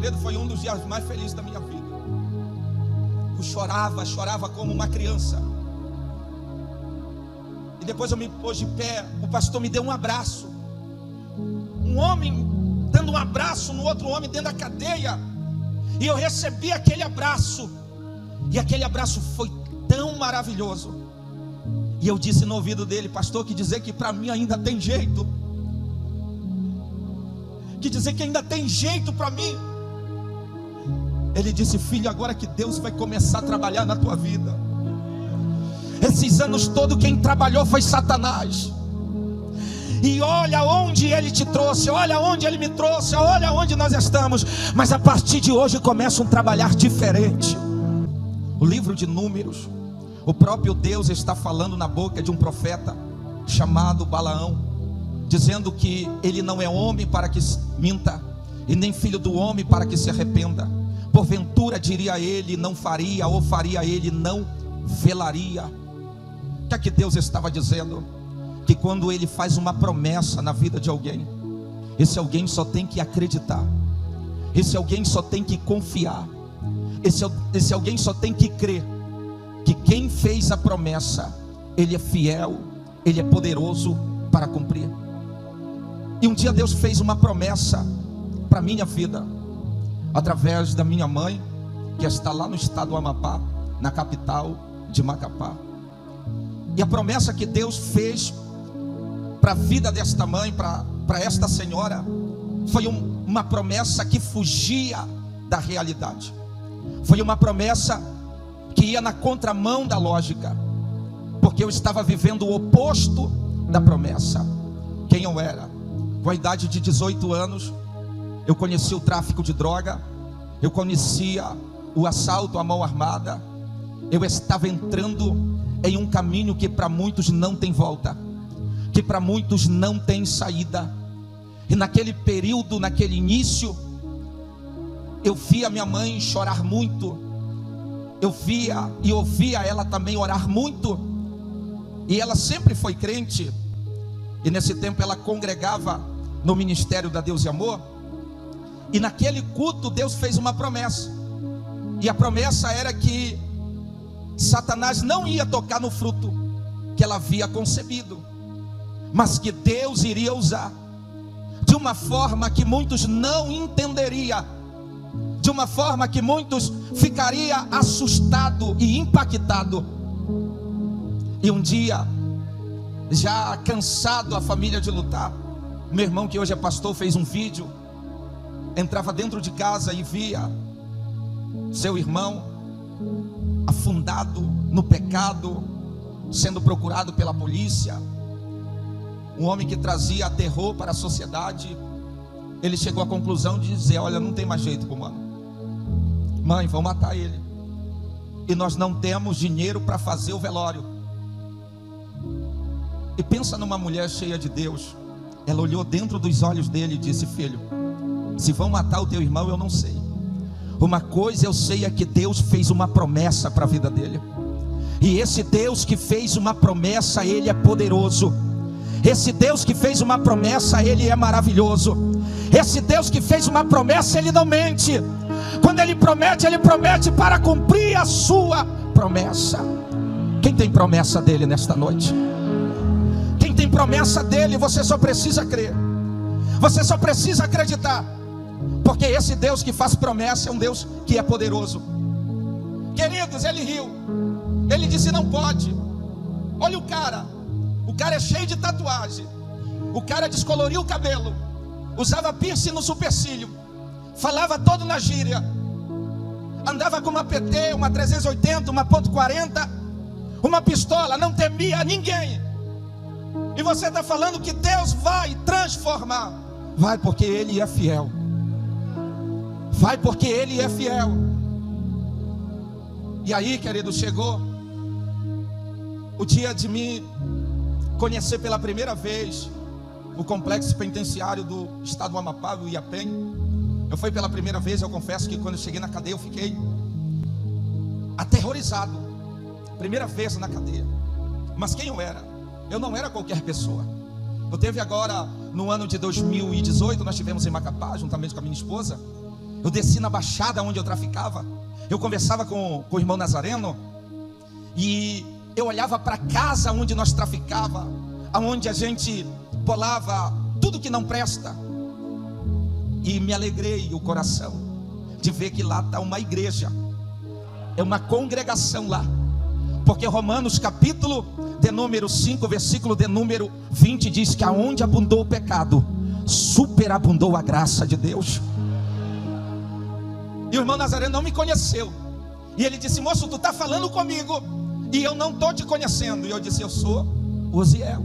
Querido, foi um dos dias mais felizes da minha vida. Eu chorava como uma criança. E depois eu me pus de pé, o pastor me deu um abraço. Um homem dando um abraço no outro homem dentro da cadeia. E eu recebi aquele abraço. E aquele abraço foi tão maravilhoso. E eu disse no ouvido dele: pastor, que dizer que para mim ainda tem jeito. Que dizer que ainda tem jeito para mim. Ele disse: filho, agora que Deus vai começar a trabalhar na tua vida. Esses anos todos quem trabalhou foi Satanás. E olha onde ele te trouxe, olha onde ele me trouxe, olha onde nós estamos. Mas a partir de hoje começa um trabalhar diferente. O livro de Números, o próprio Deus está falando na boca de um profeta chamado Balaão, dizendo que ele não é homem para que minta, e nem filho do homem para que se arrependa. Porventura diria ele, não faria, ou faria ele, não velaria. O que é que Deus estava dizendo? Que quando ele faz uma promessa na vida de alguém, esse alguém só tem que acreditar, esse alguém só tem que confiar, esse alguém só tem que crer que quem fez a promessa, ele é fiel, ele é poderoso para cumprir. E um dia Deus fez uma promessa para a minha vida, através da minha mãe, que está lá no estado do Amapá, na capital de Macapá. E a promessa que Deus fez para a vida desta mãe, para esta senhora, foi uma promessa que fugia da realidade. Foi uma promessa que ia na contramão da lógica, porque eu estava vivendo o oposto da promessa. Quem eu era? Com a idade de 18 anos, eu conhecia o tráfico de droga, eu conhecia o assalto à mão armada. Eu estava entrando em um caminho que para muitos não tem volta, que para muitos não tem saída. E naquele período, naquele início, eu via minha mãe chorar muito, eu via e ouvia ela também orar muito. E ela sempre foi crente, e nesse tempo ela congregava no Ministério da Deus e Amor. E naquele culto Deus fez uma promessa, e a promessa era que Satanás não ia tocar no fruto que ela havia concebido, mas que Deus iria usar de uma forma que muitos não entenderiam, de uma forma que muitos ficariam assustados e impactados. E um dia, já cansado a família de lutar, meu irmão, que hoje é pastor, fez um vídeo. Entrava dentro de casa e via seu irmão afundado no pecado, sendo procurado pela polícia. Um homem que trazia terror para a sociedade. Ele chegou à conclusão de dizer: olha, não tem mais jeito com o mano. Mãe, vão matar ele, e nós não temos dinheiro para fazer o velório. E pensa numa mulher cheia de Deus. Ela olhou dentro dos olhos dele e disse: filho, se vão matar o teu irmão, eu não sei. Uma coisa eu sei, é que Deus fez uma promessa para a vida dele. E esse Deus que fez uma promessa, Ele é poderoso. Esse Deus que fez uma promessa, Ele é maravilhoso. Esse Deus que fez uma promessa, Ele não mente. Quando Ele promete para cumprir a sua promessa. Quem tem promessa dEle nesta noite? Quem tem promessa dEle, você só precisa crer, você só precisa acreditar, porque esse Deus que faz promessa é um Deus que é poderoso. Queridos, ele riu, ele disse: não pode. Olha o cara é cheio de tatuagem, o cara descoloriu o cabelo, usava piercing no supercílio, falava todo na gíria, andava com uma PT, uma 380, uma .40, uma pistola, não temia ninguém. E você está falando que Deus vai transformar? Vai, porque Ele é fiel. Vai, porque Ele é fiel. E aí, querido, chegou o dia de me conhecer pela primeira vez o complexo penitenciário do estado do Amapá, do Iapém. Eu fui pela primeira vez. Eu confesso que quando eu cheguei na cadeia eu fiquei aterrorizado. Primeira vez na cadeia. Mas quem eu era? Eu não era qualquer pessoa. Eu teve agora, no ano de 2018, nós tivemos em Macapá, juntamente com a minha esposa, Eu desci na Baixada onde eu traficava. Eu conversava com o irmão Nazareno, e eu olhava para a casa onde nós traficava, aonde a gente bolava tudo que não presta, e me alegrei o coração de ver que lá está uma igreja, é uma congregação lá, porque Romanos capítulo de número 5, versículo de número 20 diz que aonde abundou o pecado, superabundou a graça de Deus. E o irmão Nazareno não me conheceu, e ele disse: moço, tu está falando comigo e eu não estou te conhecendo. E eu disse: eu sou Osiel.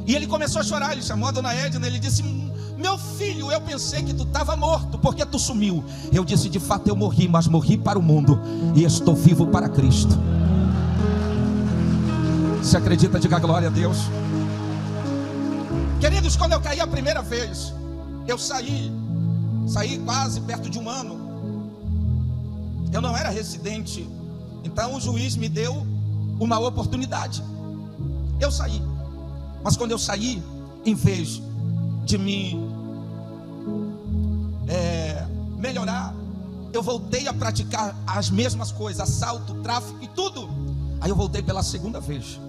E ele começou a chorar, ele chamou a dona Edna, ele disse: meu filho, eu pensei que tu estava morto, porque tu sumiu. Eu disse: de fato eu morri, mas morri para o mundo e estou vivo para Cristo. Se acredita, diga glória a Deus. Queridos, quando eu caí a primeira vez, eu saí quase perto de um ano. Eu não era residente, então o juiz me deu uma oportunidade. Eu saí, mas quando eu saí, em vez de me melhorar, eu voltei a praticar as mesmas coisas, assalto, tráfico e tudo. Aí eu voltei pela segunda vez.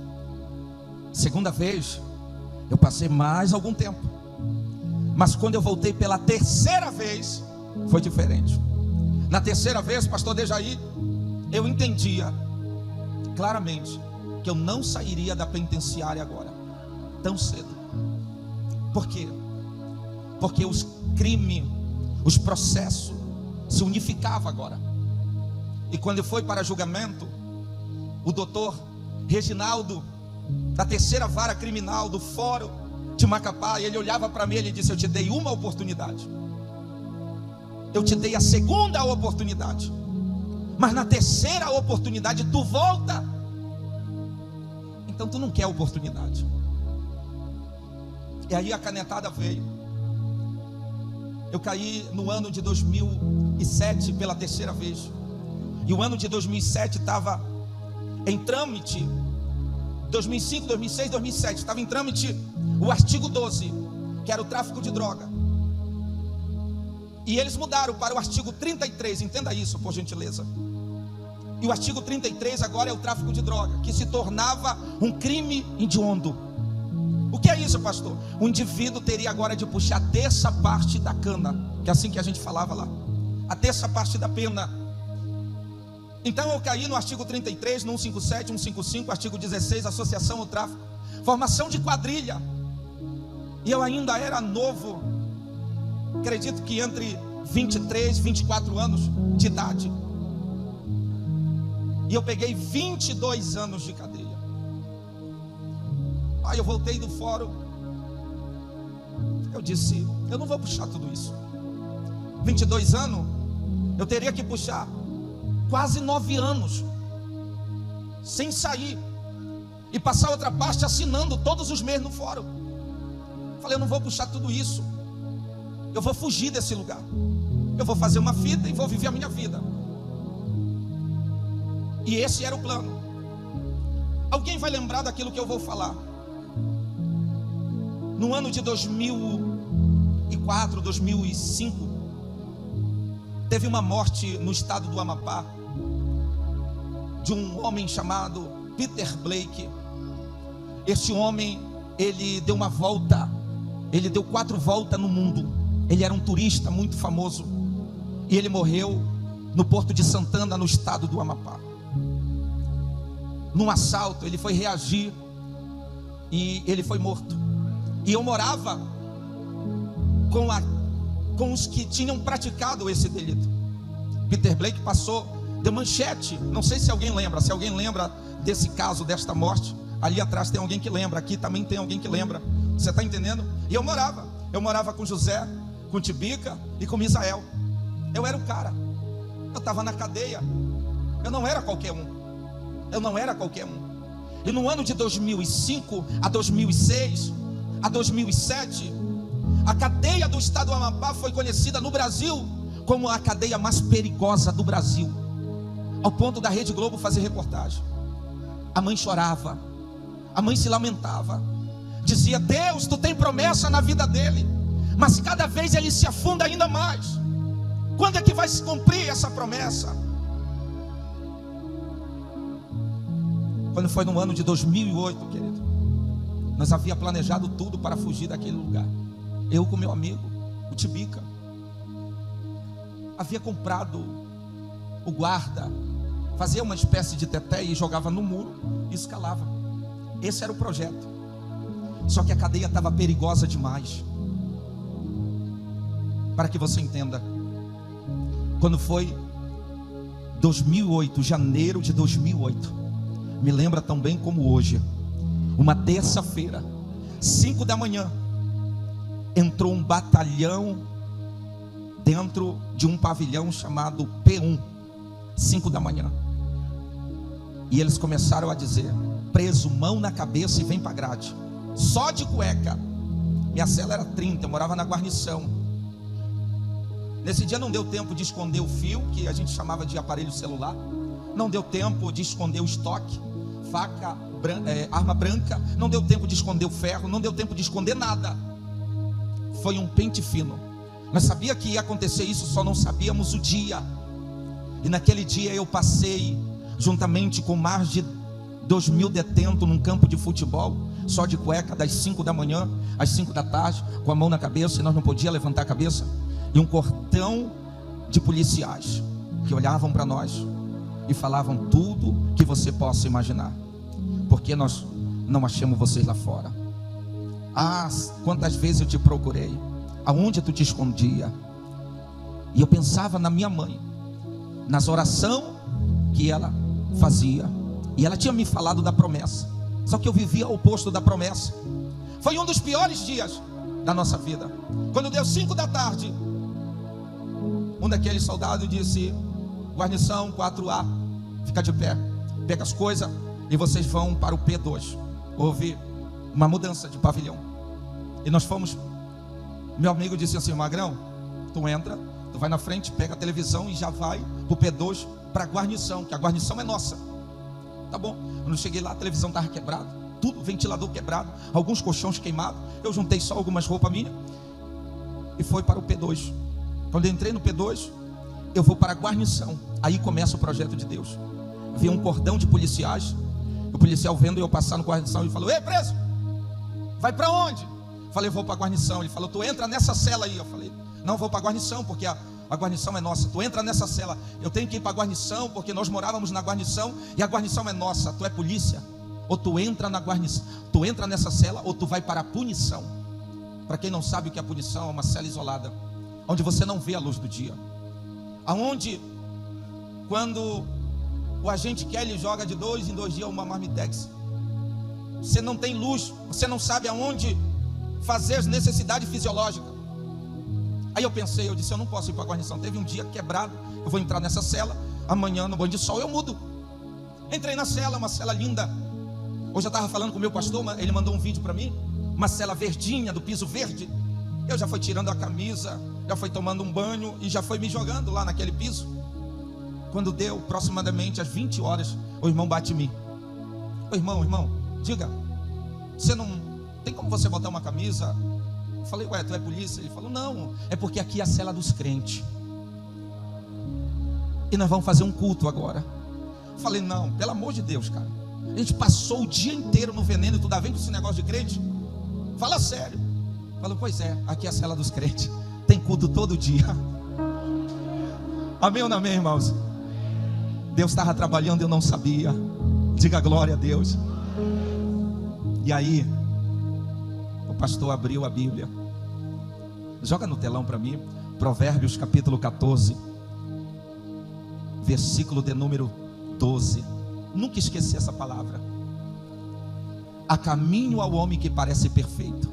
Segunda vez, eu passei mais algum tempo, mas quando eu voltei pela terceira vez, foi diferente. Na terceira vez, pastor Dejaí, eu entendia claramente que eu não sairia da penitenciária agora tão cedo. Por quê? Porque os crimes, os processos se unificavam agora. E quando foi para julgamento, o doutor Reginaldo, da terceira vara criminal do Fórum de Macapá, ele olhava para mim e ele disse: eu te dei uma oportunidade, eu te dei a segunda oportunidade, mas na terceira oportunidade tu volta. Então tu não quer oportunidade. E aí a canetada veio. Eu caí no ano de 2007 pela terceira vez. E o ano de 2007 estava em trâmite. 2005, 2006, 2007 estava em trâmite o artigo 12, que era o tráfico de droga. E eles mudaram para o artigo 33, entenda isso por gentileza. E o artigo 33 agora é o tráfico de droga, que se tornava um crime hediondo. O que é isso, pastor? O indivíduo teria agora de puxar a terça parte da cana, que é assim que a gente falava lá, a terça parte da pena. Então eu caí no artigo 33, no 157, 155, artigo 16, associação ao tráfico, formação de quadrilha. E eu ainda era novo, acredito que entre 23 e 24 anos de idade. E eu peguei 22 anos de cadeia. Aí eu voltei do fórum. Eu disse: eu não vou puxar tudo isso. 22 anos, eu teria que puxar quase 9 anos sem sair e passar outra parte assinando todos os meses no fórum. Falei: eu não vou puxar tudo isso. Eu vou fugir desse lugar. Eu vou fazer uma fita e vou viver a minha vida. E esse era o plano. Alguém vai lembrar daquilo que eu vou falar. No ano de 2004, 2005, teve uma morte no estado do Amapá, de um homem chamado Peter Blake. Este homem, ele deu uma volta, ele deu 4 voltas no mundo. Ele era um turista muito famoso, e ele morreu no Porto de Santana, no estado do Amapá. Num assalto, ele foi reagir e ele foi morto. E eu morava com os que tinham praticado esse delito. Peter Blake passou de manchete. Não sei se alguém lembra. Se alguém lembra desse caso, desta morte, ali atrás tem alguém que lembra. Aqui também tem alguém que lembra. Você está entendendo? E eu morava com José, com Tibica e com Misael. Eu era o cara. Eu estava na cadeia. Eu não era qualquer um. E no ano de 2005 a 2006, a 2007, a cadeia do estado do Amapá foi conhecida no Brasil como a cadeia mais perigosa do Brasil, ao ponto da Rede Globo fazer reportagem. A mãe chorava, a mãe se lamentava, dizia: Deus, tu tem promessa na vida dele, mas cada vez ele se afunda ainda mais. Quando é que vai se cumprir essa promessa? Quando foi no ano de 2008, querido, nós havia planejado tudo para fugir daquele lugar. Eu com meu amigo, o Tibica, havia comprado o guarda, fazia uma espécie de teté e jogava no muro e escalava. Esse era o projeto. Só que a cadeia estava perigosa demais. Para que você entenda, quando foi 2008, janeiro de 2008, me lembra tão bem como hoje, uma terça-feira, 5 da manhã, entrou um batalhão dentro de um pavilhão chamado P1, 5 da manhã, e eles começaram a dizer: preso, mão na cabeça e vem para a grade, só de cueca. Minha cela era 30, eu morava na guarnição. Nesse dia não deu tempo de esconder o fio, que a gente chamava de aparelho celular, não deu tempo de esconder o estoque, faca, arma branca, não deu tempo de esconder o ferro, não deu tempo de esconder nada. Foi um pente fino. Nós sabíamos que ia acontecer isso, só não sabíamos o dia. E naquele dia eu passei, juntamente com mais de 2.000 detentos, num campo de futebol, só de cueca, das 5 da manhã às 5 da tarde, com a mão na cabeça, e nós não podíamos levantar a cabeça, e um cordão de policiais que olhavam para nós e falavam tudo que você possa imaginar, porque nós não achamos vocês lá fora. Ah, quantas vezes eu te procurei, aonde tu te escondia? E eu pensava na minha mãe, nas orações que ela fazia, e ela tinha me falado da promessa, só que eu vivia o oposto da promessa. Foi um dos piores dias da nossa vida. Quando deu 5 da tarde, um daqueles soldados disse: guarnição 4A, fica de pé, pega as coisas e vocês vão para o P2. Houve uma mudança de pavilhão e nós fomos. Meu amigo disse assim: Magrão, tu entra, tu vai na frente, pega a televisão e já vai para o P2, para a guarnição, que a guarnição é nossa. Tá bom. Quando eu cheguei lá, a televisão estava quebrada, tudo, ventilador quebrado, alguns colchões queimados. Eu juntei só algumas roupas minhas e foi para o P2. Quando eu entrei no P2, eu vou para a guarnição. Aí começa o projeto de Deus. Havia um cordão de policiais. O policial vendo eu passar no guarnição, ele falou: ei, preso, vai para onde? Eu falei: vou para a guarnição. Ele falou: tu entra nessa cela aí. Eu falei: não, vou para a guarnição, porque a guarnição é nossa. Tu entra nessa cela. Eu tenho que ir para a guarnição, porque nós morávamos na guarnição e a guarnição é nossa. Tu é polícia, ou tu entra na guarnição, tu entra nessa cela, ou tu vai para a punição. Para quem não sabe o que é a punição, é uma cela isolada, onde você não vê a luz do dia, aonde quando o agente quer, ele joga de 2 em 2 dias uma marmitex. Você não tem luz, você não sabe aonde fazer as necessidades fisiológicas. Aí eu pensei, eu disse: eu não posso ir para a guarnição. Teve um dia quebrado, eu vou entrar nessa cela, amanhã no banho de sol eu mudo. Entrei na cela, uma cela linda. Hoje eu estava falando com o meu pastor, ele mandou um vídeo para mim, uma cela verdinha, do piso verde. Eu já fui tirando a camisa, já fui tomando um banho e já foi me jogando lá naquele piso. Quando deu aproximadamente às 20 horas, o irmão bate em mim: ô irmão, diga, você não tem como você botar uma camisa? Eu falei: ué, tu é polícia? Ele falou: não, é porque aqui é a cela dos crentes e nós vamos fazer um culto agora. Eu falei: não, pelo amor de Deus, cara, a gente passou o dia inteiro no veneno e tu dá vem com esse negócio de crente? Fala sério. Falou: pois é, aqui é a cela dos crentes, tem culto todo dia. Amém ou não amém, irmãos? Deus estava trabalhando e eu não sabia. Diga glória a Deus. E aí o pastor abriu a Bíblia. Joga no telão para mim, Provérbios capítulo 14, versículo de número 12. Nunca esqueci essa palavra. Há caminho ao homem que parece perfeito,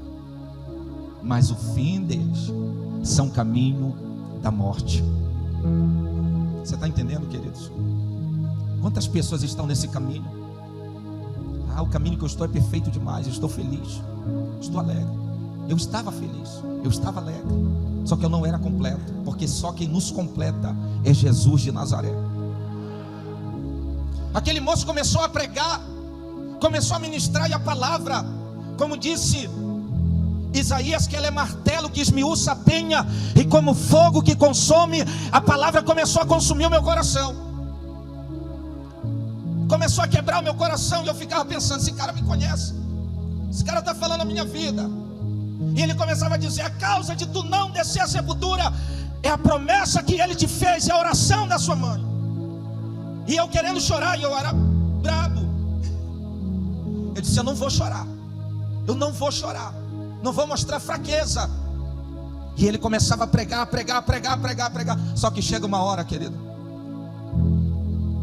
mas o fim deles são caminho da morte. Você está entendendo, queridos? Quantas pessoas estão nesse caminho? O caminho que eu estou é perfeito demais, eu estou feliz, estou alegre. Eu estava feliz, eu estava alegre, só que eu não era completo, porque só quem nos completa é Jesus de Nazaré. Aquele moço começou a pregar, começou a ministrar, e a palavra, como disse Isaías, que ele é martelo que esmiuça a penha, e como fogo que consome, a palavra começou a consumir o meu coração, começou a quebrar o meu coração. E eu ficava pensando, esse cara me conhece, esse cara está falando a minha vida. E ele começava a dizer, a causa de tu não descer a sepultura é a promessa que ele te fez, é a oração da sua mãe. E eu querendo chorar, e eu era brabo. Eu disse, eu não vou chorar, eu não vou chorar, não vou mostrar fraqueza. E ele começava a pregar. Só que chega uma hora, querido,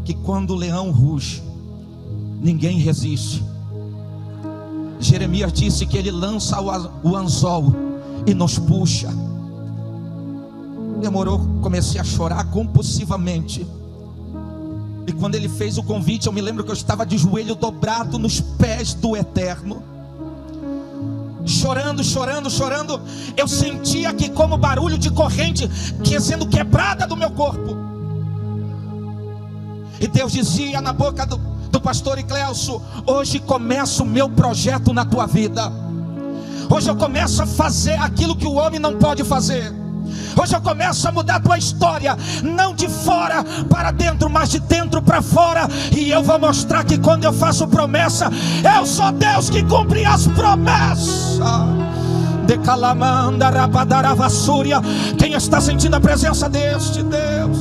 que quando o leão ruge, ninguém resiste. Jeremias disse que ele lança o anzol e nos puxa. Demorou, comecei a chorar compulsivamente. E quando ele fez o convite, eu me lembro que eu estava de joelho dobrado nos pés do Eterno, chorando. Eu sentia que como barulho de corrente que ia sendo quebrada do meu corpo. E Deus dizia na boca do pastor Icleuso, hoje começa o meu projeto na tua vida. Hoje eu começo a fazer aquilo que o homem não pode fazer. Hoje eu começo a mudar a tua história, não de fora para dentro, mas de dentro para fora. E eu vou mostrar que quando eu faço promessa, eu sou Deus que cumpre as promessas. Decalamanda rabadaravassúria. Quem está sentindo a presença deste Deus?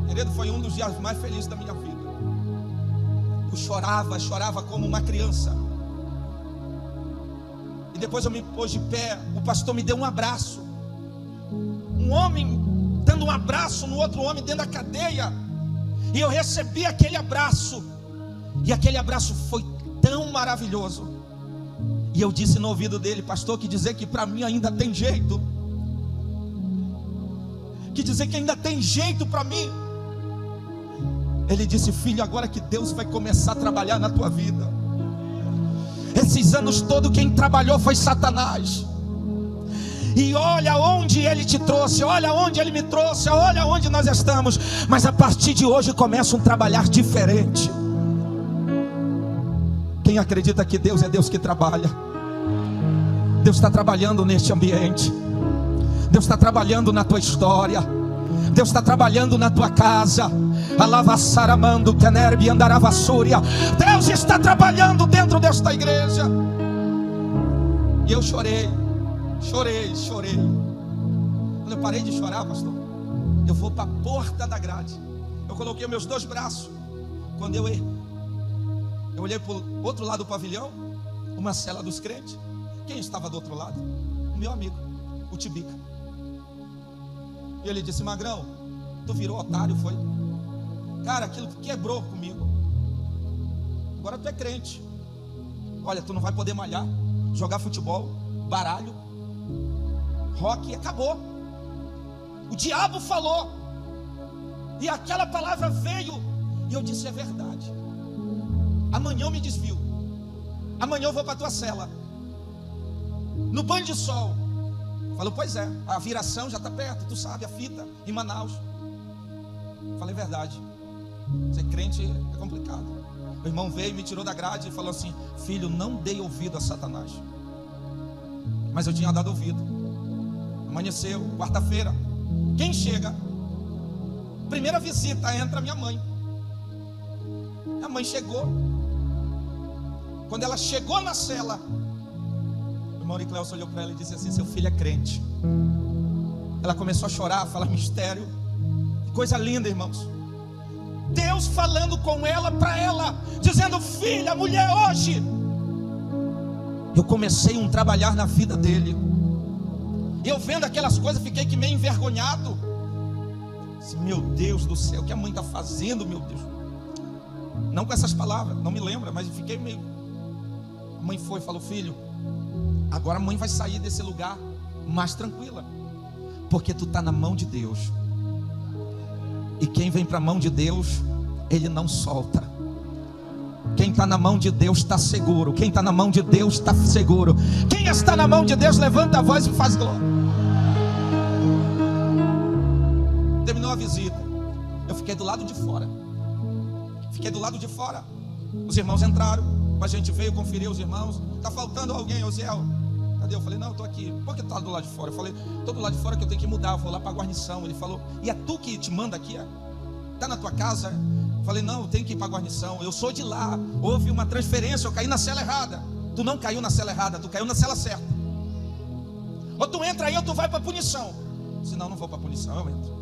Querido, foi um dos dias mais felizes da minha vida. Eu chorava como uma criança. E depois eu me pus de pé, o pastor me deu um abraço. Um homem dando um abraço no outro homem dentro da cadeia. E eu recebi aquele abraço. E aquele abraço foi tão maravilhoso. E eu disse no ouvido dele, pastor, que dizer que para mim ainda tem jeito. Que dizer que ainda tem jeito para mim. Ele disse, filho, agora que Deus vai começar a trabalhar na tua vida. Esses anos todos quem trabalhou foi Satanás. E olha onde ele te trouxe, olha onde ele me trouxe, olha onde nós estamos. Mas a partir de hoje começa um trabalhar diferente. Quem acredita que Deus é Deus que trabalha? Deus está trabalhando neste ambiente. Deus está trabalhando na tua história. Deus está trabalhando na tua casa. Alavassaramando Tenerbi Andaravassúria. Deus está trabalhando dentro desta igreja. E eu chorei. Quando eu parei de chorar, pastor, eu vou para a porta da grade. Eu coloquei meus dois braços. Quando eu olhei para o outro lado do pavilhão, uma cela dos crentes. Quem estava do outro lado? O meu amigo, o Tibica. E ele disse, Magrão, tu virou otário, foi? Cara, aquilo quebrou comigo. Agora tu é crente. Olha, tu não vai poder malhar, jogar futebol, baralho, rock, e acabou. O diabo falou. E aquela palavra veio. E eu disse, é verdade. Amanhã eu me desvio. Amanhã eu vou para a tua cela. No banho de sol. Falou, pois é, a viração já está perto, tu sabe, a fita em Manaus. Falei, verdade. Ser crente é complicado. O irmão veio e me tirou da grade e falou assim, filho, não dei ouvido a Satanás. Mas eu tinha dado ouvido. Amanheceu, quarta-feira. Quem chega? Primeira visita, entra minha mãe. A mãe chegou. Quando ela chegou na cela, o irmão Icleuso olhou para ela e disse assim, seu filho é crente. Ela começou a chorar, a falar mistério. Que coisa linda, irmãos. Deus falando com ela, para ela, dizendo, filha, mulher, hoje eu comecei um trabalhar na vida dele. Eu vendo aquelas coisas, fiquei que meio envergonhado. Disse, meu Deus do céu, o que a mãe está fazendo, meu Deus. Não com essas palavras, não me lembra, mas fiquei meio. A mãe foi e falou, filho, agora a mãe vai sair desse lugar mais tranquila, porque tu está na mão de Deus. E quem vem para a mão de Deus, Ele não solta. Quem está na mão de Deus está seguro. Quem está na mão de Deus está seguro. Quem está na mão de Deus, levanta a voz e faz glória. Terminou a visita. Eu fiquei do lado de fora. Os irmãos entraram. a gente veio conferir os irmãos. Está faltando alguém, Osiel? Cadê? Eu falei, não, eu estou aqui. Por que está do lado de fora? Eu falei, estou do lado de fora que eu tenho que mudar, eu vou lá para a guarnição. Ele falou, e é tu que te manda aqui? Está na tua casa? Eu falei, não, eu tenho que ir para a guarnição. Eu sou de lá, houve uma transferência, eu caí na cela errada. Tu não caiu na cela errada, tu caiu na cela certa. Ou tu entra aí ou tu vai para a punição. Senão não vou para a punição, eu entro.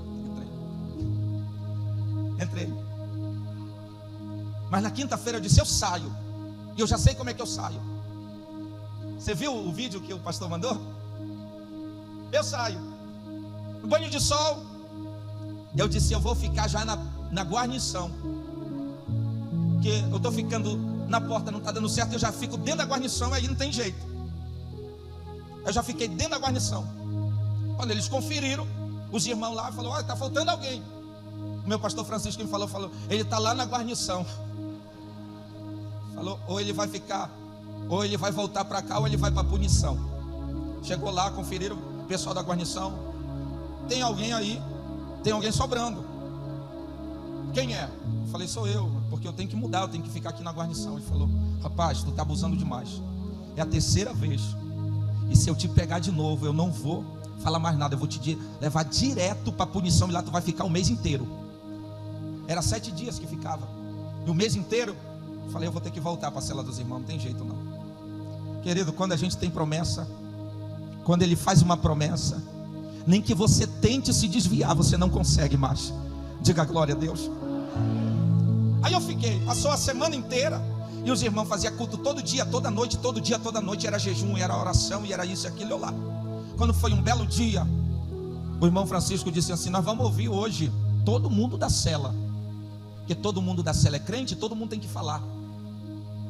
Entrei. Mas na quinta-feira eu disse, eu saio. E eu já sei como é que eu saio. Você viu o vídeo que o pastor mandou? Eu saio. No banho de sol. Eu disse, eu vou ficar já na guarnição. Porque eu estou ficando na porta, não está dando certo. Eu já fico dentro da guarnição, aí não tem jeito. Eu já fiquei dentro da guarnição. Quando eles conferiram, os irmãos lá falaram, olha, está faltando alguém. O meu pastor Francisco me falou, ele está lá na guarnição. Falou, ou ele vai ficar, ou ele vai voltar para cá, ou ele vai para a punição. Chegou lá, conferiram, o pessoal da guarnição. Tem alguém aí, tem alguém sobrando. Quem é? Eu falei, sou eu, porque eu tenho que mudar, eu tenho que ficar aqui na guarnição. Ele falou, rapaz, tu está abusando demais. É a terceira vez. E se eu te pegar de novo, eu não vou falar mais nada, eu vou te levar direto para a punição. E lá tu vai ficar o mês inteiro. Era 7 dias que ficava. E o mês inteiro, eu falei, eu vou ter que voltar para a cela dos irmãos, não tem jeito não. Querido, quando a gente tem promessa, quando ele faz uma promessa, nem que você tente se desviar, você não consegue mais. Diga glória a Deus. Aí eu fiquei, passou a semana inteira. E os irmãos faziam culto todo dia, toda noite, todo dia, toda noite. Era jejum, era oração, e era isso e aquilo, eu lá. Quando foi um belo dia, o irmão Francisco disse assim, nós vamos ouvir hoje todo mundo da cela. Porque todo mundo da cela é crente, todo mundo tem que falar.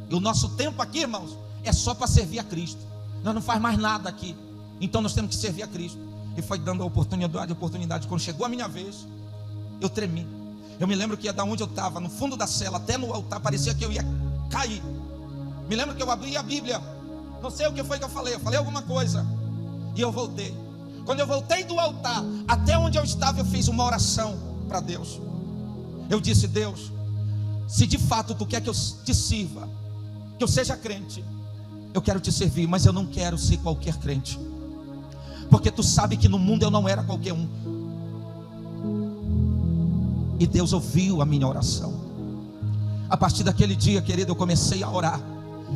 E o nosso tempo aqui, irmãos, é só para servir a Cristo. Nós não faz mais nada aqui. Então nós temos que servir a Cristo. E foi dando a oportunidade. Quando chegou a minha vez, eu tremi. Eu me lembro que da onde eu estava, no fundo da cela, até no altar, parecia que eu ia cair. Me lembro que eu abri a Bíblia. Não sei o que foi que eu falei alguma coisa. E eu voltei. Quando eu voltei do altar, até onde eu estava, eu fiz uma oração para Deus. Eu disse, Deus, se de fato tu quer que eu te sirva, que eu seja crente, eu quero te servir, mas eu não quero ser qualquer crente. Porque tu sabe que no mundo eu não era qualquer um. E Deus ouviu a minha oração. A partir daquele dia, querido, eu comecei a orar.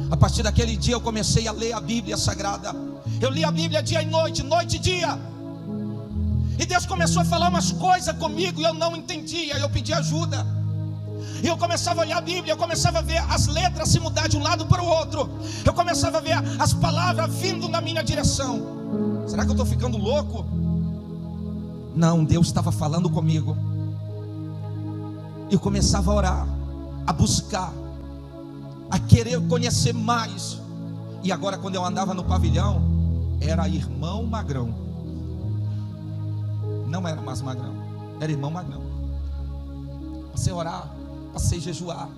A partir daquele dia eu comecei a ler a Bíblia Sagrada. Eu li a Bíblia dia e noite, noite e dia. E Deus começou a falar umas coisas comigo e eu não entendia, eu pedi ajuda. E eu começava a olhar a Bíblia, eu começava a ver as letras se mudar de um lado para o outro. Eu começava a ver as palavras vindo na minha direção. Será que eu estou ficando louco? Não, Deus estava falando comigo. Eu começava a orar, a buscar, a querer conhecer mais. E agora quando eu andava no pavilhão, era irmão Magrão. Não era mais Magrão, era irmão Magrão. Passei a orar, passei a jejuar.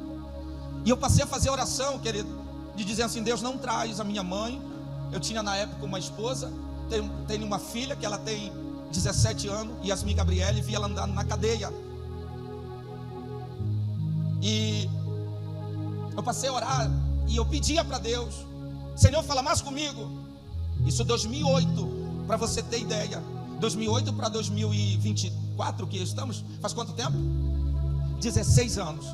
E eu passei a fazer oração, querido, de dizer assim, Deus, não traz a minha mãe. Eu tinha na época uma esposa, tenho uma filha que ela tem 17 anos, Yasmin Gabriele, vi ela andando na cadeia. E eu passei a orar e eu pedia para Deus, Senhor, fala mais comigo. Isso 2008, para você ter ideia. 2008 para 2024 que estamos, faz quanto tempo? 16 anos.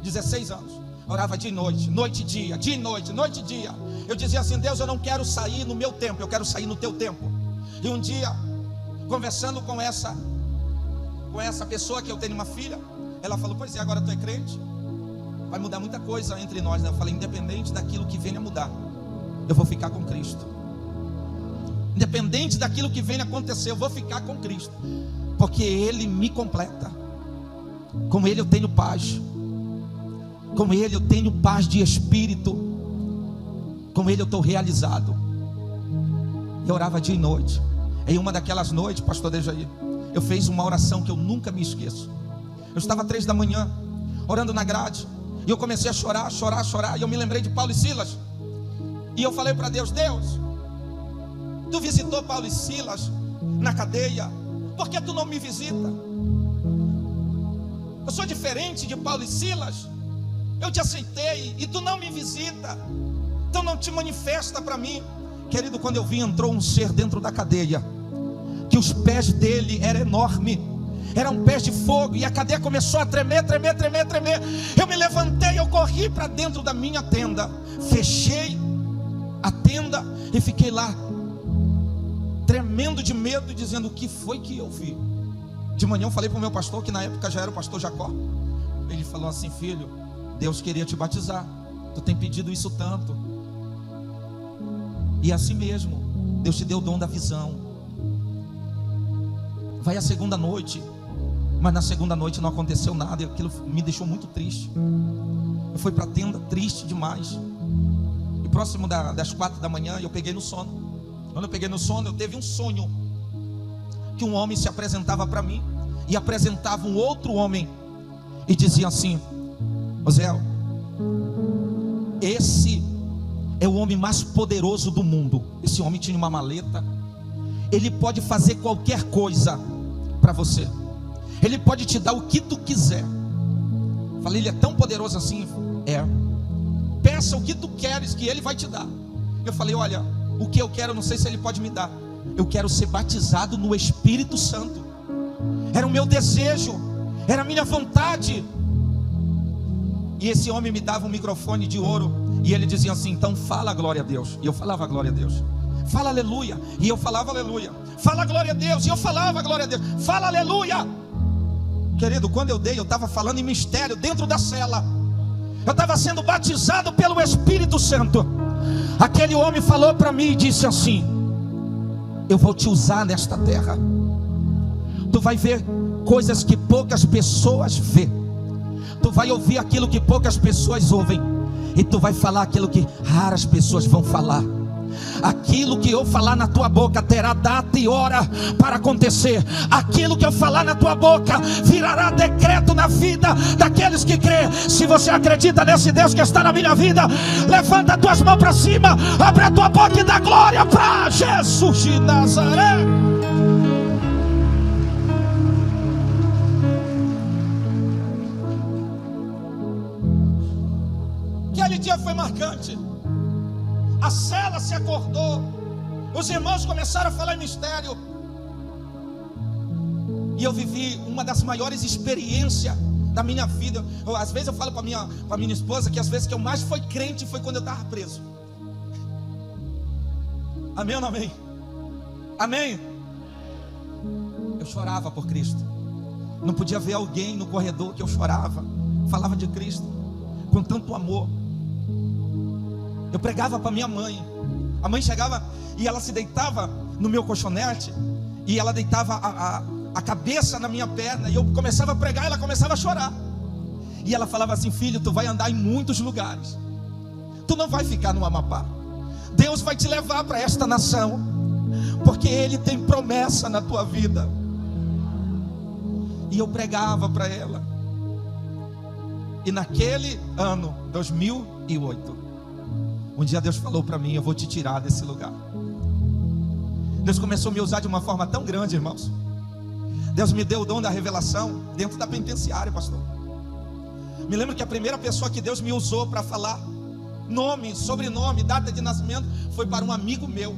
16 anos. Orava de noite, noite e dia, dia e noite, noite e dia. Eu dizia assim, Deus, eu não quero sair no meu tempo, eu quero sair no teu tempo. E um dia, conversando com essa pessoa que eu tenho uma filha, ela falou, pois é, agora tu é crente? Vai mudar muita coisa entre nós, né? Eu falei, independente daquilo que venha a mudar, eu vou ficar com Cristo. Independente daquilo que venha a acontecer, eu vou ficar com Cristo. Porque Ele me completa. Com Ele eu tenho paz. Com Ele eu tenho paz de espírito. Com Ele eu estou realizado. Eu orava dia e noite. Em uma daquelas noites, pastor Dejaí, eu fiz uma oração que eu nunca me esqueço. Eu estava 3 da manhã, orando na grade. E eu comecei a chorar, chorar, chorar. E eu me lembrei de Paulo e Silas. E eu falei para Deus, Deus, tu visitou Paulo e Silas na cadeia, por que tu não me visita? Eu sou diferente de Paulo e Silas. eu te aceitei e tu não me visita, tu não te manifesta para mim. Querido, quando eu vi, entrou um ser dentro da cadeia, que os pés dele eram enormes, eram pés de fogo, e a cadeia começou a tremer. Eu me levantei, eu corri para dentro da minha tenda, fechei a tenda e fiquei lá, tremendo de medo, dizendo: o que foi que eu vi? De manhã eu falei para o meu pastor, que na época já era o pastor Jacó. Ele falou assim: filho, Deus queria te batizar, tu tem pedido isso tanto, e assim mesmo, Deus te deu o dom da visão. Vai a segunda noite, mas na segunda noite não aconteceu nada, e aquilo me deixou muito triste. Eu fui para a tenda triste demais, e próximo das 4 da manhã eu peguei no sono. Quando eu peguei no sono, eu teve um sonho, que um homem se apresentava para mim, e apresentava um outro homem, e dizia assim: Osiel, esse é o homem mais poderoso do mundo. Esse homem tinha uma maleta, ele pode fazer qualquer coisa para você, ele pode te dar o que tu quiser. Falei: ele é tão poderoso assim? É. Peça o que tu queres que ele vai te dar. Eu falei: olha, o que eu quero, não sei se ele pode me dar. Eu quero ser batizado no Espírito Santo. Era o meu desejo, era a minha vontade. E esse homem me dava um microfone de ouro, e ele dizia assim: então fala glória a Deus. E eu falava glória a Deus. Fala aleluia. E eu falava aleluia. Fala glória a Deus. E eu falava glória a Deus. Fala aleluia. Querido, quando eu dei, eu estava falando em mistério dentro da cela. Eu estava sendo batizado pelo Espírito Santo. Aquele homem falou para mim e disse assim: eu vou te usar nesta terra. Tu vai ver coisas que poucas pessoas vê. Tu vai ouvir aquilo que poucas pessoas ouvem, e tu vai falar aquilo que raras pessoas vão falar. Aquilo que eu falar na tua boca terá data e hora para acontecer. Aquilo que eu falar na tua boca virará decreto na vida daqueles que crê. Se você acredita nesse Deus que está na minha vida, levanta as tuas mãos para cima, abre a tua boca e dá glória para Jesus de Nazaré. Aquele dia foi marcante. A cela se acordou, os irmãos começaram a falar em mistério, e eu vivi uma das maiores experiências da minha vida. Às vezes eu falo para minha esposa que às vezes que eu mais fui crente foi quando eu estava preso. Amém ou não amém? Amém? Eu chorava por Cristo. Não podia ver alguém no corredor que eu chorava. Falava de Cristo com tanto amor. Eu pregava para minha mãe. A mãe chegava e ela se deitava no meu colchonete, e ela deitava a cabeça na minha perna, e eu começava a pregar e ela começava a chorar. E ela falava assim: filho, tu vai andar em muitos lugares, tu não vai ficar no Amapá. Deus vai te levar para esta nação, porque Ele tem promessa na tua vida. E eu pregava para ela. E naquele ano, 2008, um dia Deus falou para mim: eu vou te tirar desse lugar. Deus começou a me usar de uma forma tão grande, irmãos. Deus me deu o dom da revelação dentro da penitenciária, pastor. Me lembro que a primeira pessoa que Deus me usou para falar nome, sobrenome, data de nascimento, foi para um amigo meu,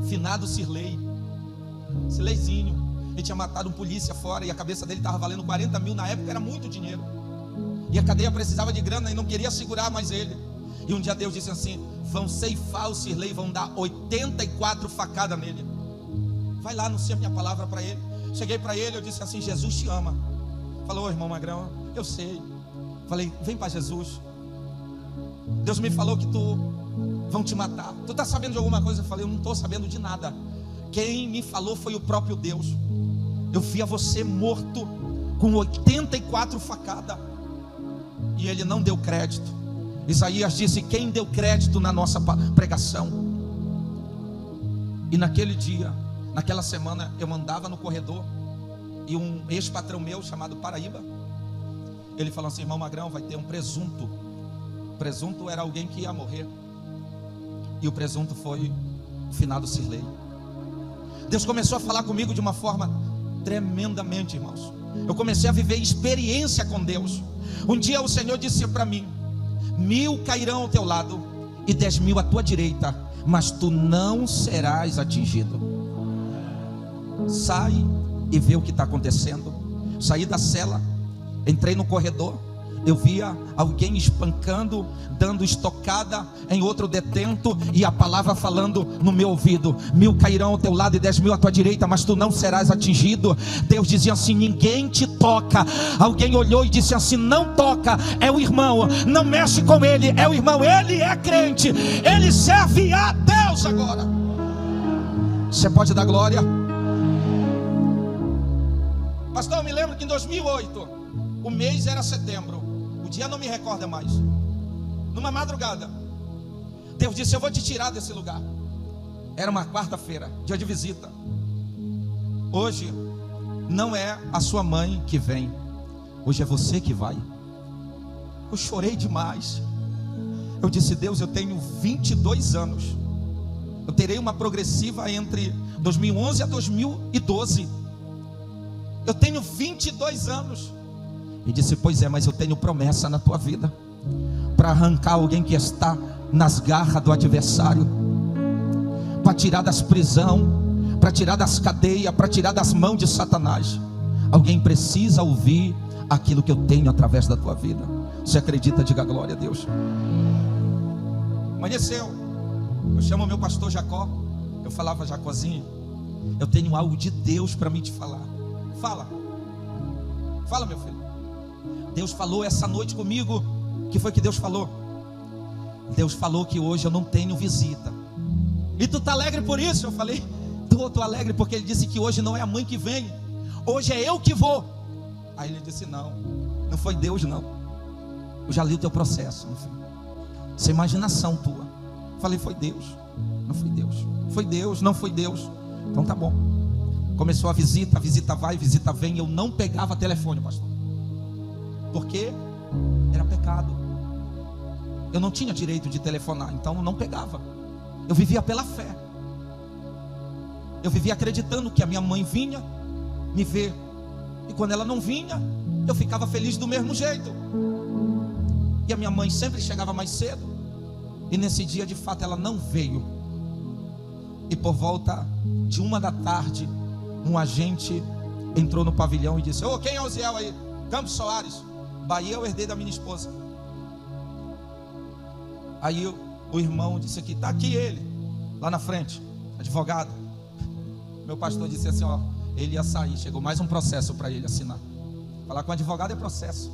finado Cirleizinho. Ele tinha matado um polícia fora, e a cabeça dele estava valendo 40 mil. Na época era muito dinheiro, e a cadeia precisava de grana e não queria segurar mais ele. E um dia Deus disse assim: vão ceifar o Cirlei, vão dar 84 facadas nele. Vai lá, anuncia minha palavra para ele. Cheguei para ele, eu disse assim: Jesus te ama. Falou: ô irmão Magrão, eu sei. Falei: vem para Jesus. Deus me falou que vão te matar. Tu está sabendo de alguma coisa? Eu falei: eu não estou sabendo de nada. Quem me falou foi o próprio Deus. Eu via você morto com 84 facadas. E ele não deu crédito. Isaías disse: quem deu crédito na nossa pregação? E naquele dia, naquela semana, eu andava no corredor, e um ex-patrão meu chamado Paraíba, ele falou assim: irmão Magrão, vai ter um presunto. O presunto era alguém que ia morrer, e o presunto foi o finado Cirlei. Deus começou a falar comigo de uma forma tremendamente, irmãos. Eu comecei a viver experiência com Deus. Um dia o Senhor disse para mim: 1000 cairão ao teu lado e 10.000 à tua direita, mas tu não serás atingido. Sai e vê o que está acontecendo. Saí da cela, entrei no corredor, eu via alguém espancando, dando estocada em outro detento, e a palavra falando no meu ouvido: 1000 cairão ao teu lado e 10.000 à tua direita, mas tu não serás atingido. Deus dizia assim: ninguém te toca. Alguém olhou e disse assim: não toca, é o irmão, não mexe com ele, é o irmão, ele é crente, ele serve a Deus agora. Você pode dar glória? Pastor, eu me lembro que em 2008, o mês era setembro, o dia não me recorda mais. Numa madrugada, Deus disse: eu vou te tirar desse lugar. Era uma quarta-feira, dia de visita. Hoje não é a sua mãe que vem, hoje é você que vai. Eu chorei demais. Eu disse: Deus, eu tenho 22 anos. Eu terei uma progressiva entre 2011 a 2012. Eu tenho 22 anos. E disse: pois é, mas eu tenho promessa na tua vida, para arrancar alguém que está nas garras do adversário, para tirar das prisões, para tirar das cadeias, para tirar das mãos de Satanás. Alguém precisa ouvir aquilo que eu tenho através da tua vida. Você acredita? Diga glória a Deus. Amanheceu, eu chamo o meu pastor Jacó. Eu falava: Jacozinho, eu tenho algo de Deus para me te falar. Fala meu filho. Deus falou essa noite comigo. O que foi que Deus falou? Deus falou que hoje eu não tenho visita. E tu tá alegre por isso? Eu falei: tô alegre porque ele disse que hoje não é a mãe que vem, hoje é eu que vou. Aí ele disse: não foi Deus não. Eu já li o teu processo, meu filho. Isso é imaginação tua. Eu falei: foi Deus. Não foi Deus. Foi Deus, não foi Deus. Então tá bom. Começou a visita vai, visita vem. Eu não pegava telefone, pastor, porque era pecado. Eu não tinha direito de telefonar, então eu não pegava. Eu vivia pela fé. Eu vivia acreditando que a minha mãe vinha me ver, e quando ela não vinha, eu ficava feliz do mesmo jeito. E a minha mãe sempre chegava mais cedo, e nesse dia de fato ela não veio. E por volta de 1 da tarde, um agente entrou no pavilhão e disse: quem é o Ziel aí? Campos Soares. Bahia, eu herdei da minha esposa. Aí o irmão disse aqui: tá aqui ele, lá na frente, advogado. Meu pastor disse assim: ele ia sair, chegou mais um processo para ele assinar. Falar com advogado é processo.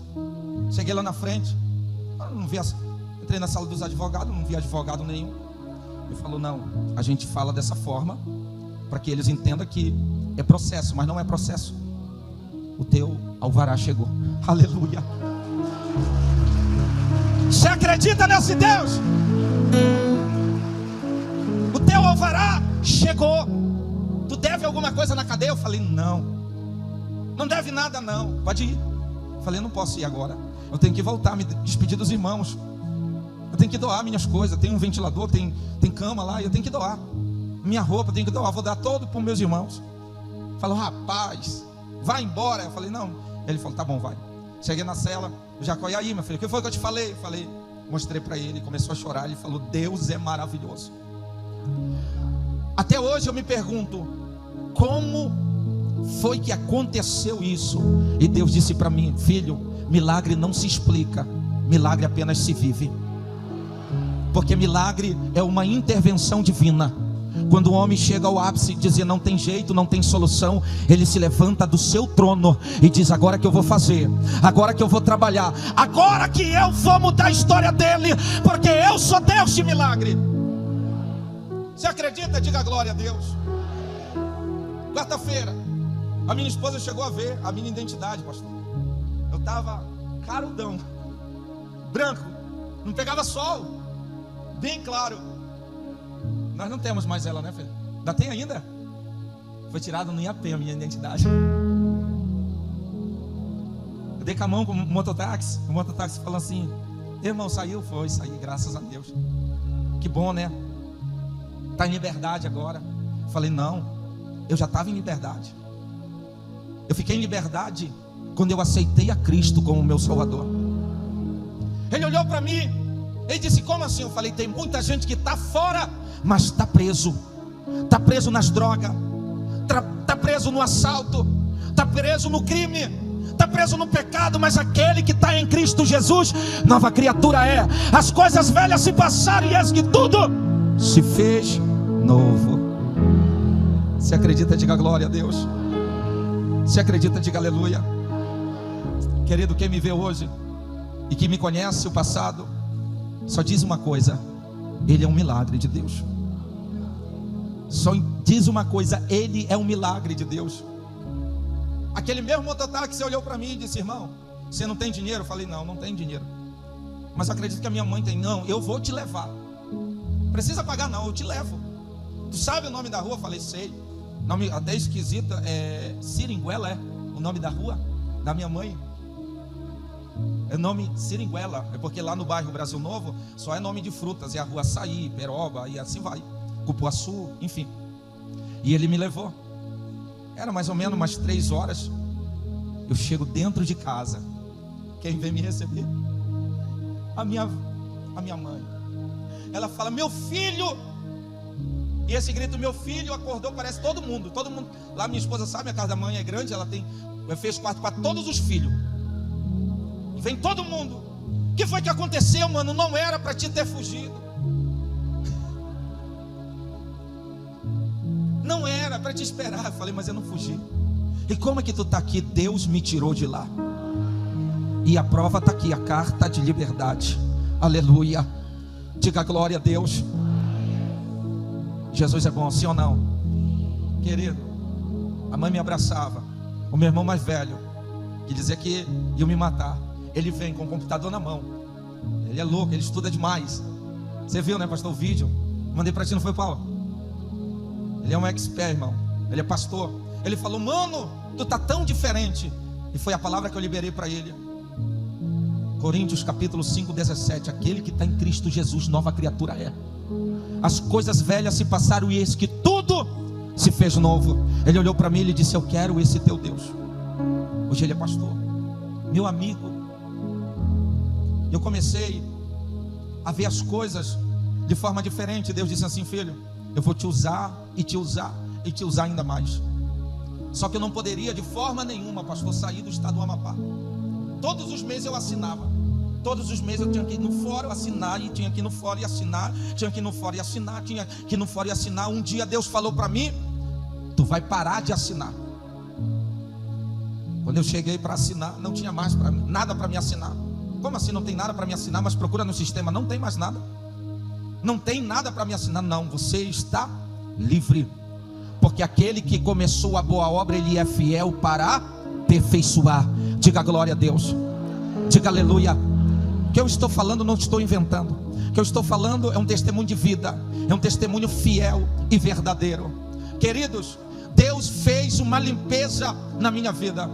Cheguei lá na frente, não vi, entrei na sala dos advogados, não vi advogado nenhum. Ele falou: não, a gente fala dessa forma para que eles entendam que é processo, mas não é processo. O teu alvará chegou. Aleluia. Você acredita nesse Deus? O teu alvará chegou. Tu deve alguma coisa na cadeia? Eu falei: não deve nada não, pode ir. Eu falei: não posso ir agora, eu tenho que voltar, me despedir dos irmãos. Eu tenho que doar minhas coisas. Tem um ventilador, tem cama lá, e eu tenho que doar. Minha roupa eu tenho que doar, vou dar todo para os meus irmãos. Falou: rapaz, vai embora. Eu falei: não. Ele falou: tá bom, vai. Cheguei na cela, o Jacó: e aí, meu filho, o que foi que eu te falei? Eu falei, mostrei para ele, começou a chorar. Ele falou: Deus é maravilhoso. Até hoje eu me pergunto, como foi que aconteceu isso? E Deus disse para mim: filho, milagre não se explica, milagre apenas se vive. Porque milagre é uma intervenção divina. Quando o homem chega ao ápice e diz: não tem jeito, não tem solução, ele se levanta do seu trono e diz: agora que eu vou fazer, agora que eu vou trabalhar, agora que eu vou mudar a história dele, porque eu sou Deus de milagre. Você acredita? Diga glória a Deus. Quarta-feira, a minha esposa chegou a ver a minha identidade, pastor. Eu estava carudão, branco, não pegava sol, bem claro. Nós não temos mais ela, né, filho? Ainda tem ainda? Foi tirado no IAP a minha identidade. Eu dei com a mão com o mototáxi. O mototáxi falou assim: irmão, saiu? Foi, saí, graças a Deus. Que bom, né? Está em liberdade agora. Falei: não, eu já estava em liberdade. Eu fiquei em liberdade quando eu aceitei a Cristo como meu Salvador. Ele olhou para mim, ele disse: como assim? Eu falei: tem muita gente que está fora, mas está preso nas drogas, está preso no assalto, está preso no crime, está preso no pecado. Mas aquele que está em Cristo Jesus, nova criatura é. As coisas velhas se passaram e eis que tudo se fez novo. Se acredita, diga glória a Deus. Se acredita, diga aleluia. Querido, quem me vê hoje e que me conhece o passado, só diz uma coisa: Ele é um milagre de Deus. Só diz uma coisa: Ele é um milagre de Deus. Aquele mesmo mototáxi olhou para mim e disse: irmão, você não tem dinheiro? Eu falei: não tenho dinheiro, mas acredito que a minha mãe tem. Não, eu vou te levar. Precisa pagar não, eu te levo. Tu sabe o nome da rua? Eu falei: sei. Nome até esquisita, Seringuela é o nome da rua da minha mãe. É nome Seringuela, é porque lá no bairro Brasil Novo só é nome de frutas, é a rua Açaí, Peroba e assim vai, Cupuaçu, enfim. E ele me levou. Era mais ou menos umas 3 horas. Eu chego dentro de casa. Quem vem me receber? A minha mãe. Ela fala: meu filho. E esse grito, meu filho, acordou, parece todo mundo. Lá minha esposa sabe, a casa da mãe é grande, ela fez quarto para todos os filhos. E vem todo mundo. O que foi que aconteceu, mano? Não era para te ter fugido. Não era para te esperar. Eu falei: mas eu não fugi. E como é que tu está aqui? Deus me tirou de lá. E a prova está aqui, a carta de liberdade. Aleluia. Diga glória a Deus. Jesus é bom, sim ou não? Querido, a mãe me abraçava. O meu irmão mais velho, que dizia que ia me matar, ele vem com o computador na mão. Ele é louco, ele estuda demais. Você viu, né, pastor, o vídeo? Mandei para ti, não foi, Paulo? Ele é um expert, irmão. Ele é pastor. Ele falou: mano, tu tá tão diferente. E foi a palavra que eu liberei para ele. Coríntios capítulo 5, 17. Aquele que está em Cristo Jesus, nova criatura é. As coisas velhas se passaram e eis que tudo se fez novo. Ele olhou para mim e ele disse: eu quero esse teu Deus. Hoje ele é pastor, meu amigo. Eu comecei a ver as coisas de forma diferente. Deus disse assim: filho, eu vou te usar e te usar e te usar ainda mais. Só que eu não poderia de forma nenhuma, pastor, sair do estado do Amapá. Todos os meses eu assinava. Todos os meses eu tinha que ir no fórum assinar, e tinha que ir no fórum e assinar, tinha que ir no fórum e assinar, tinha que ir no fórum e assinar. Um dia Deus falou para mim: tu vai parar de assinar. Quando eu cheguei para assinar, não tinha mais nada para me assinar. Como assim não tem nada para me assinar? Mas procura no sistema, não tem mais nada. Não tem nada para me assinar. Não, você está livre. Porque aquele que começou a boa obra, ele é fiel para aperfeiçoar. Diga glória a Deus. Diga aleluia. O que eu estou falando, não estou inventando. O que eu estou falando é um testemunho de vida. É um testemunho fiel e verdadeiro. Queridos, Deus fez uma limpeza na minha vida.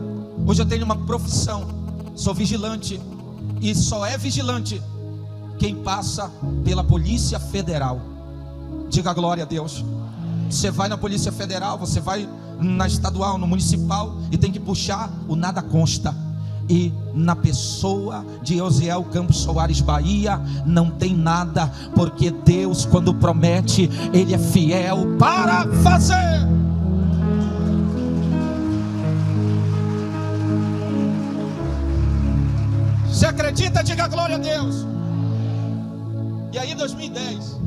Hoje eu tenho uma profissão. Sou vigilante. E só é vigilante quem passa pela Polícia Federal. Diga glória a Deus. Você vai na Polícia Federal, você vai na estadual, no municipal, e tem que puxar o nada consta. E na pessoa de Osiel Campos Soares Bahia não tem nada, porque Deus, quando promete, Ele é fiel para fazer. Você acredita? Diga glória a Deus. E aí 2010,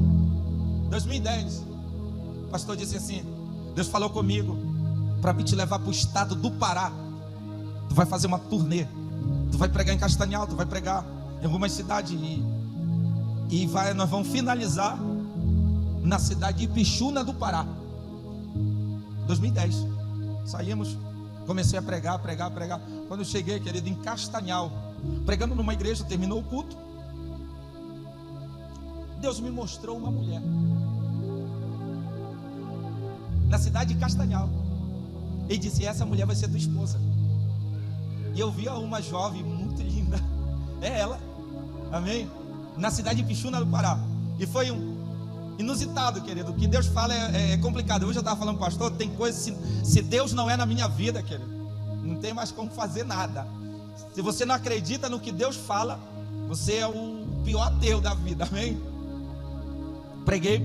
o pastor disse assim: Deus falou comigo para me te levar para o estado do Pará. Tu vai fazer uma turnê, tu vai pregar em Castanhal, tu vai pregar em algumas cidades e nós vamos finalizar na cidade de Ipixuna do Pará. 2010, saímos, comecei a pregar. Quando eu cheguei, querido, em Castanhal, pregando numa igreja, terminou o culto, Deus me mostrou uma mulher na cidade de Castanhal. Ele disse: essa mulher vai ser tua esposa. E eu vi uma jovem muito linda, é ela, amém? Na cidade de Ipixuna do Pará. E foi um inusitado, querido. O que Deus fala é complicado. Hoje eu estava falando, pastor, tem coisas, se Deus não é na minha vida, querido, Não tem mais como fazer nada. Se você não acredita no que Deus fala, você é o pior ateu da vida, amém? Preguei.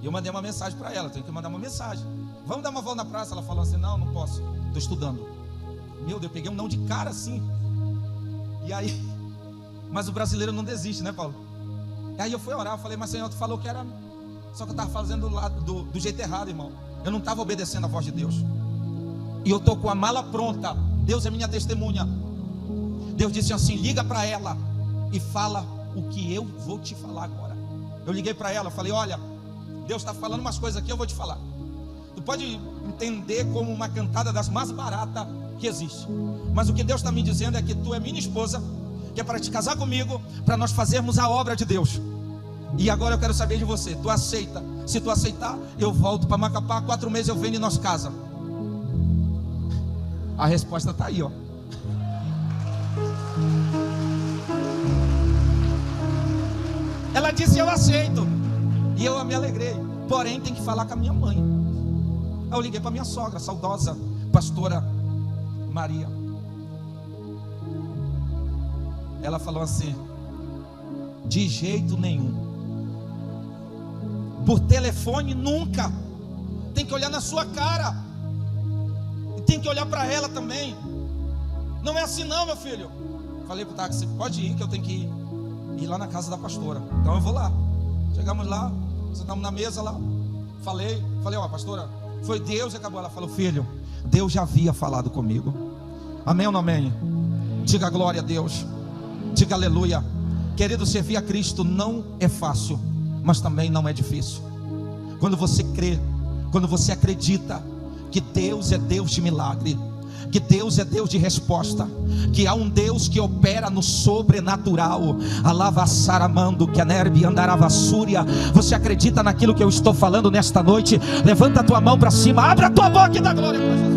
E eu mandei uma mensagem para ela, tenho que mandar uma mensagem. Vamos dar uma volta na praça? Ela falou assim, não posso, estou estudando. Meu Deus, eu peguei um não de cara assim. E aí, mas o brasileiro não desiste, né, Paulo? E aí eu fui orar, eu falei, mas Senhor, tu falou que era... Só que eu estava fazendo do jeito errado, irmão. Eu não estava obedecendo a voz de Deus. E eu estou com a mala pronta. Deus é minha testemunha. Deus disse assim, liga para ela e fala o que eu vou te falar agora. Eu liguei para ela, falei, olha, Deus está falando umas coisas aqui, eu vou te falar. Tu pode entender como uma cantada das mais baratas que existe, mas o que Deus está me dizendo é que tu é minha esposa, que é para te casar comigo, para nós fazermos a obra de Deus. E agora eu quero saber de você, tu aceita? Se tu aceitar, eu volto para Macapá, 4 meses eu venho e nós casa. A resposta está aí, ó. Ela disse, eu aceito. E eu me alegrei. Porém, tem que falar com a minha mãe. Aí eu liguei para minha sogra, saudosa pastora Maria. Ela falou assim, de jeito nenhum. Por telefone nunca. Tem que olhar na sua cara. E tem que olhar para ela também. Não é assim não, meu filho. Falei pro táxi, pode ir que eu tenho que ir lá na casa da pastora. Então eu vou lá. Chegamos lá, sentamos na mesa lá. Falei, ó, pastora, foi Deus e acabou. Ela falou, filho, Deus já havia falado comigo. Amém ou não amém? Diga glória a Deus. Diga aleluia. Querido, servir a Cristo não é fácil, mas também não é difícil. Quando você crê, quando você acredita que Deus é Deus de milagre, que Deus é Deus de resposta, que há um Deus que opera no sobrenatural. Alava-saramando, que a nerve andarava súria. Você acredita naquilo que eu estou falando nesta noite? Levanta a tua mão para cima, abre a tua boca e dá glória para Jesus.